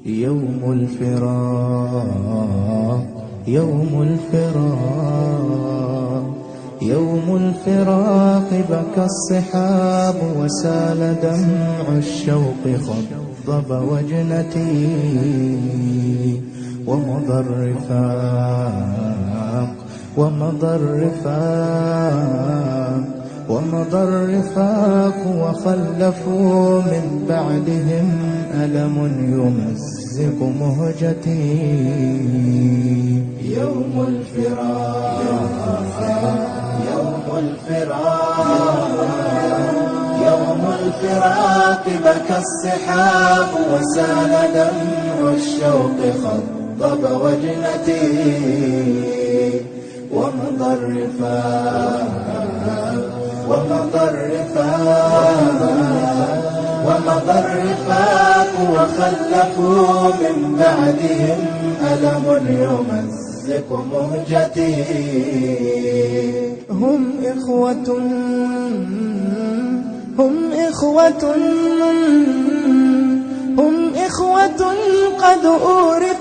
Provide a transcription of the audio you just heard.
يوم الفراق، يوم الفراق، يوم الفراق بكى الصحاب وسال دمع الشوق خضب وجنتي، ومضى الرفاق، ومضى الرفاق، ومضى الرفاق وخلفوا من بعدهم ألم يمزق مهجتي. يوم الفراق، يوم الفراق، يوم الفراق بكى الصحاب وسال دمع الشوق خضب وجنتي، ومضى الرفاق، ومضى الرفاق، ومضى الرفاق وخلفوا من بعدهم ألم يمزق مهجتي. هم إخوة، هم إخوة، هم إخوة قد أورثوا